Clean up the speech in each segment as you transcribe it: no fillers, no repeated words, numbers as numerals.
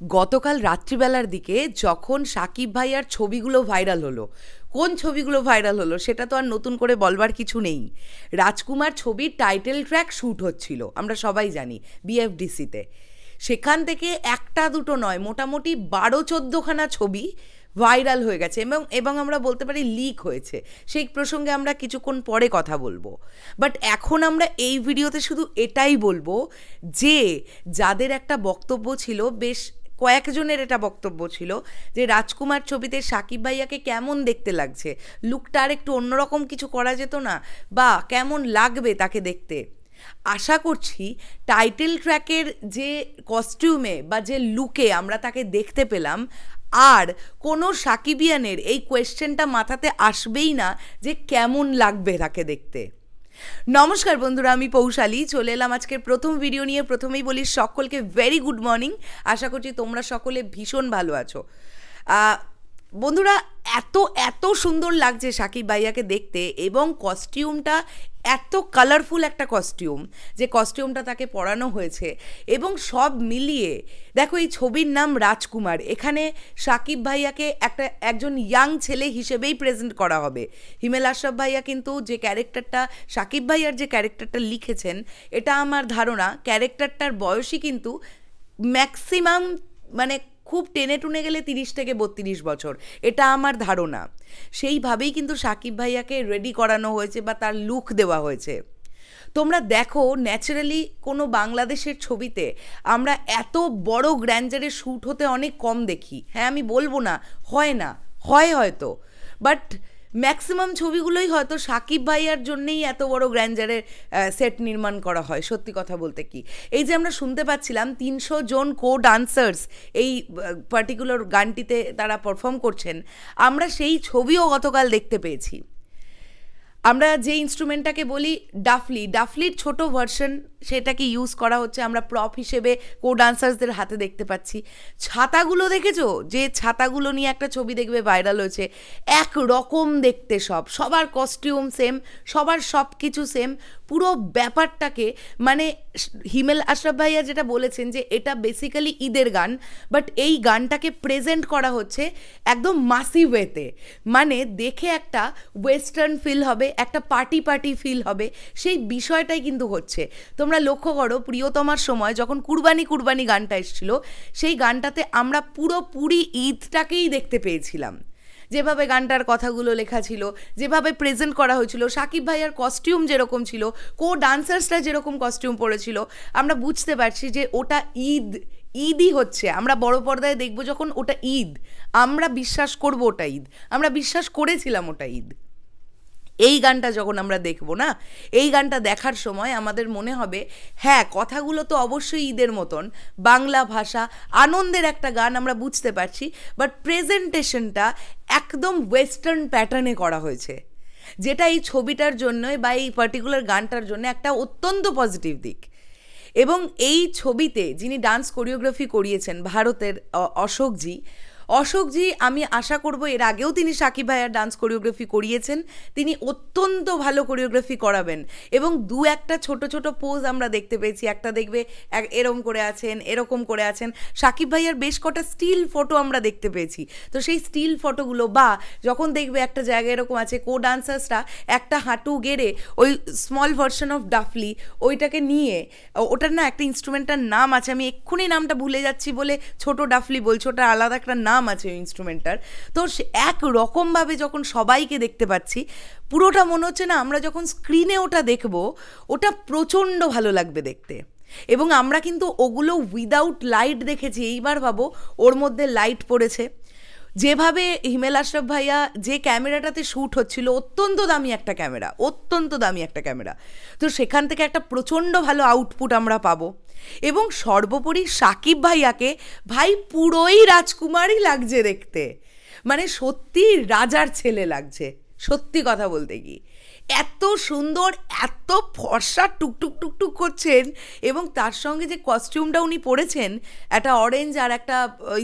গতকাল রাত্রিবেলার দিকে যখন সাকিব ভাইয়ার ছবিগুলো ভাইরাল হলো, কোন ছবিগুলো ভাইরাল হলো সেটা তো আর নতুন করে বলবার কিছু নেই। রাজকুমার ছবির টাইটেল ট্র্যাক শ্যুট হচ্ছিল, আমরা সবাই জানি, বিএফডিসিতে। সেখান থেকে একটা দুটো নয়, মোটামুটি 12-14খানা ছবি ভাইরাল হয়ে গেছে এবং এবং আমরা বলতে পারি লিক হয়েছে। সেই প্রসঙ্গে আমরা কিছুক্ষণ পরে কথা বলবো। বাট এখন আমরা এই ভিডিওতে শুধু এটাই বলবো যে যাদের একটা বক্তব্য ছিল, বেশ কয়েকজনের এটা বক্তব্য ছিল যে রাজকুমার ছবিতে সাকিব ভাইয়াকে কেমন দেখতে লাগছে, লুকটা আর একটু অন্যরকম কিছু করা যেত না, বা কেমন লাগবে তাকে দেখতে। আশা করছি টাইটেল ট্র্যাকের যে কস্টিউমে বা যে লুকে আমরা তাকে দেখতে পেলাম, আর কোনো সাকিবিয়ানের এই কোয়েশ্চেনটা মাথাতে আসবেই না যে কেমন লাগবে তাকে দেখতে। নমস্কার বন্ধুরা, আমি পৌশালী চলে এলাম আজকের প্রথম ভিডিও নিয়ে। প্রথমেই বলি সকলকে ভেরি গুড মর্নিং। আশা করছি তোমরা সকলে ভীষণ ভালো আছো। বন্ধুরা, এত এত সুন্দর লাগছে সাকিব ভাইয়াকে দেখতে, এবং কস্টিউমটা এত কালারফুল একটা কস্টিউম, যে কস্টিউমটা তাকে পরানো হয়েছে, এবং সব মিলিয়ে দেখো, এই ছবির নাম রাজকুমার। এখানে সাকিব ভাইয়াকে একজন ইয়াং ছেলে হিসেবেই প্রেজেন্ট করা হবে। হিমেল আশরাফ ভাইয়া কিন্তু যে ক্যারেক্টারটা, সাকিব ভাইয়ার যে ক্যারেক্টারটা লিখেছেন, এটা আমার ধারণা ক্যারেক্টারটার বয়সই কিন্তু ম্যাক্সিমাম, মানে খুব টেনে টুনে গেলে 30 থেকে 32 বছর, এটা আমার ধারণা। সেইভাবেই কিন্তু সাকিব ভাইয়াকে রেডি করানো হয়েছে বা তার লুক দেওয়া হয়েছে। তোমরা দেখো, ন্যাচারালি কোনো বাংলাদেশের ছবিতে আমরা এত বড় গ্র্যান্ডারে শ্যুট হতে অনেক কম দেখি। হ্যাঁ, আমি বলবো না হয় না, হয় হয়তো, বাট ম্যাক্সিমাম ছবিগুলোই হয়তো সাকিব ভাইয়ার জন্যেই এত বড় গ্র্যান্ডারের সেট নির্মাণ করা হয়। সত্যি কথা বলতে কি, এই যে আমরা শুনতে পাচ্ছিলাম 300 জন কো ডান্সার্স এই পার্টিকুলার গানটিতে তারা পারফর্ম করছেন, আমরা সেই ছবিও গতকাল দেখতে পেয়েছি। আমরা যে ইনস্ট্রুমেন্টটাকে বলি ডাফলির ছোট ভার্সন, সেটাকে ইউজ করা হচ্ছে, আমরা প্রপ হিসেবে কো ডান্সার্সদের হাতে দেখতে পাচ্ছি। ছাতাগুলো দেখেছো, যে ছাতাগুলো নিয়ে একটা ছবি দেখবে ভাইরাল হয়েছে, এক রকম দেখতে, সবার কস্টিউম সেম, সবার সব কিছু সেম। পুরো ব্যাপারটাকে, মানে হিমেল আশরাফ ভাইয়া যেটা বলেছেন যে এটা বেসিক্যালি ঈদের গান, বাট এই গানটাকে প্রেজেন্ট করা হচ্ছে একদম মাসি ওয়েতে, মানে দেখে একটা ওয়েস্টার্ন ফিল হবে, একটা পার্টি ফিল হবে, সেই বিষয়টাই কিন্তু হচ্ছে। তোমরা লক্ষ্য করো, প্রিয়তমার সময় যখন কুরবানি গানটা এসেছিল, সেই গানটাতে আমরা পুরোপুরি ঈদটাকেই দেখতে পেয়েছিলাম। যেভাবে গানটার কথাগুলো লেখা ছিল, যেভাবে প্রেজেন্ট করা হয়েছিল, সাকিব ভাইয়ার কস্টিউম যেরকম ছিল, কো ডান্সার্সরা যেরকম কস্টিউম পরেছিল, আমরা বুঝতে পারছি যে ওটা ঈদই হচ্ছে। আমরা বড় পর্দায় দেখবো যখন, ওটা ঈদ, আমরা বিশ্বাস করবো ওটা ঈদ, আমরা বিশ্বাস করেছিলাম ওটা ঈদ। এই গানটা যখন আমরা দেখবো না, এই গানটা দেখার সময় আমাদের মনে হবে হ্যাঁ, কথাগুলো তো অবশ্যই ঈদের মতন, বাংলা ভাষা, আনন্দের একটা গান, আমরা বুঝতে পারছি, বাট প্রেজেন্টেশনটা একদম ওয়েস্টার্ন প্যাটার্নে করা হয়েছে, যেটা এই ছবিটার জন্য বা এই পার্টিকুলার গানটার জন্য একটা অত্যন্ত পজিটিভ দিক। এবং এই ছবিতে যিনি ডান্স কোরিওগ্রাফি করিয়েছেন, ভারতের অশোকজি, আমি আশা করব, এর আগেও তিনি সাকিব ভাইয়ার ডান্স কোরিওগ্রাফি করিয়েছেন, তিনি অত্যন্ত ভালো কোরিওগ্রাফি করাবেন। এবং দু একটা ছোট ছোট পোজ আমরা দেখতে পেয়েছি, একটা দেখবে এরকম করে আছেন, এরকম করে আছেন, সাকিব ভাইয়ার বেশ কটা স্টিল ফটো আমরা দেখতে পেয়েছি। তো সেই স্টিল ফটোগুলো, বা যখন দেখবে একটা জায়গায় এরকম আছে, কো ডান্সার্সরা একটা হাঁটু গেড়ে ওই স্মল ভার্সন অফ ডাফলি ওইটাকে নিয়ে, ওটার না একটা ইনস্ট্রুমেন্টটার নাম আছে, আমি এক্ষুনি নামটা ভুলে যাচ্ছি বলে ছোট ডাফলি বলছি, ওটা আলাদা একটা নাম আছে ওই ইনস্ট্রুমেন্টটার। তো এক রকমভাবে যখন সবাইকে দেখতে পাচ্ছি, পুরোটা মনে হচ্ছে না আমরা যখন স্ক্রিনে ওটা দেখব, ওটা প্রচণ্ড ভালো লাগবে দেখতে। এবং আমরা কিন্তু ওগুলো উইদাউট লাইট দেখেছি, এইবার ভাবো ওর মধ্যে লাইট পড়েছে। যেভাবে হিমেল আশরাফ ভাইয়া যে ক্যামেরাটাতে শ্যুট হচ্ছিল, অত্যন্ত দামি একটা ক্যামেরা, তো সেখান থেকে একটা প্রচণ্ড ভালো আউটপুট আমরা পাবো। এবং সর্বোপরি সাকিব ভাইয়াকে ভাই পুরোই রাজকুমারই লাগছে দেখতে, মানে সত্যি রাজার ছেলে লাগছে, সত্যি কথা বলতে কি। এত সুন্দর, এত ফর্সা টুকটুক টুকটুক করছেন, এবং তার সঙ্গে যে কস্টিউমটা উনি পরেছেন, একটা অরেঞ্জ আর একটা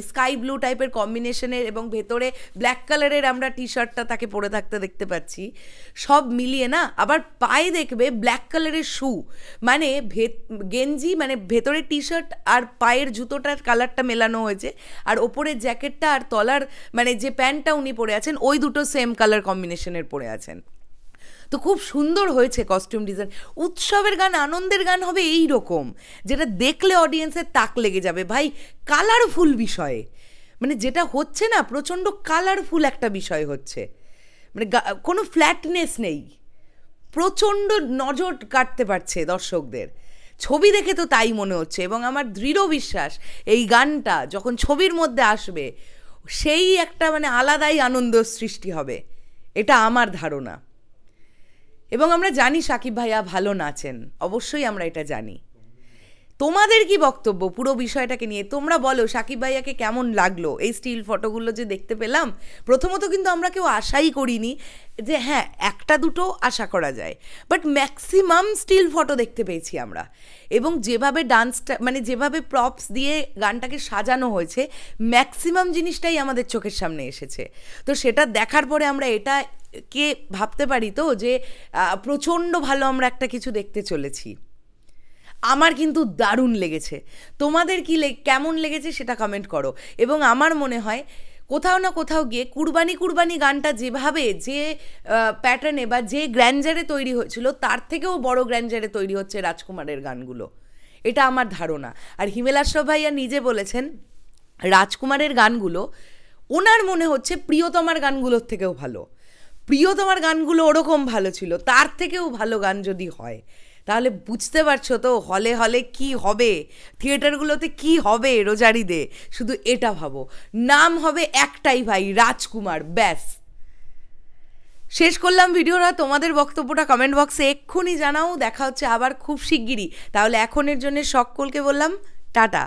স্কাই ব্লু টাইপের কম্বিনেশনের, এবং ভেতরে ব্ল্যাক কালারের আমরা টি শার্টটা তাকে পরে থাকতে দেখতে পাচ্ছি, সব মিলিয়ে না। আবার পায়ে দেখবে ব্ল্যাক কালারের শু, মানে গেঞ্জি, মানে ভেতরে টি শার্ট আর পায়ের জুতোটার কালারটা মেলানো হয়েছে, আর ওপরের জ্যাকেটটা আর তলার মানে যে প্যান্টটা উনি পরে আছেন ওই দুটো সেম কালার কম্বিনেশনের পরে আছেন। তো খুব সুন্দর হয়েছে কস্টিউম ডিজাইন। উৎসবের গান, আনন্দের গান হবে এই রকম, যেটা দেখলে অডিয়েন্সের তাক লেগে যাবে ভাই। কালারফুল বিষয়ে, মানে যেটা হচ্ছে না, প্রচণ্ড কালারফুল একটা বিষয় হচ্ছে, মানে কোনো ফ্ল্যাটনেস নেই, প্রচণ্ড নজর কাটতে পারছে দর্শকদের। ছবি দেখে তো তাই মনে হচ্ছে, এবং আমার দৃঢ় বিশ্বাস এই গানটা যখন ছবির মধ্যে আসবে সেই একটা মানে আলাদাই আনন্দ সৃষ্টি হবে, এটা আমার ধারণা। এবং আমরা জানি সাকিব ভাইয়া ভালো নাচেন, অবশ্যই আমরা এটা জানি। তোমাদের কি বক্তব্য পুরো বিষয়টাকে নিয়ে? তোমরা বলো সাকিব ভাইয়াকে কেমন লাগলো এই স্টিল ফটোগুলো যে দেখতে পেলাম। প্রথমত কিন্তু আমরা কেউ আশাই করিনি যে, হ্যাঁ একটা দুটো আশা করা যায়, বাট ম্যাক্সিমাম স্টিল ফটো দেখতে পেয়েছি আমরা। এবং যেভাবে ডান্সটা, মানে যেভাবে প্রপস দিয়ে গানটাকে সাজানো হয়েছে, ম্যাক্সিমাম জিনিসটাই আমাদের চোখের সামনে এসেছে। তো সেটা দেখার পরে আমরা এটা কে ভাবতে পারি তো যে প্রচণ্ড ভালো আমরা একটা কিছু দেখতে চলেছি। আমার কিন্তু দারুণ লেগেছে। তোমাদের কি কেমন লেগেছে সেটা কমেন্ট করো। এবং আমার মনে হয় কোথাও না কোথাও গিয়ে কুরবানি কুরবানি গানটা যেভাবে, যে প্যাটার্নে বা যে গ্র্যান্ডারে তৈরি হয়েছিল, তার থেকেও বড় গ্র্যান্ডারে তৈরি হচ্ছে রাজকুমারের গানগুলো, এটা আমার ধারণা। আর হিমেল আশরাফ ভাইয়া নিজে বলেছেন রাজকুমারের গানগুলো ওনার মনে হচ্ছে প্রিয়তমার গানগুলোর থেকেও ভালো। প্রিয়তমার গানগুলো ওরকম ভালো ছিল, তার থেকেও ভালো গান যদি হয়, তাহলে বুঝতে পারছো তো হলে হলে কি হবে, থিয়েটারগুলোতে কি হবে রোজারিদে। শুধু এটা ভাবো, নাম হবে একটাই ভাই, রাজকুমার, ব্যাস। শেষ করলাম ভিডিওটা। তোমাদের বক্তব্যটা কমেন্ট বক্সে এক্ষুনি জানাও। দেখা হচ্ছে আবার খুব শিগগিরই। তাহলে এখনের জন্য সকলকে বললাম টাটা।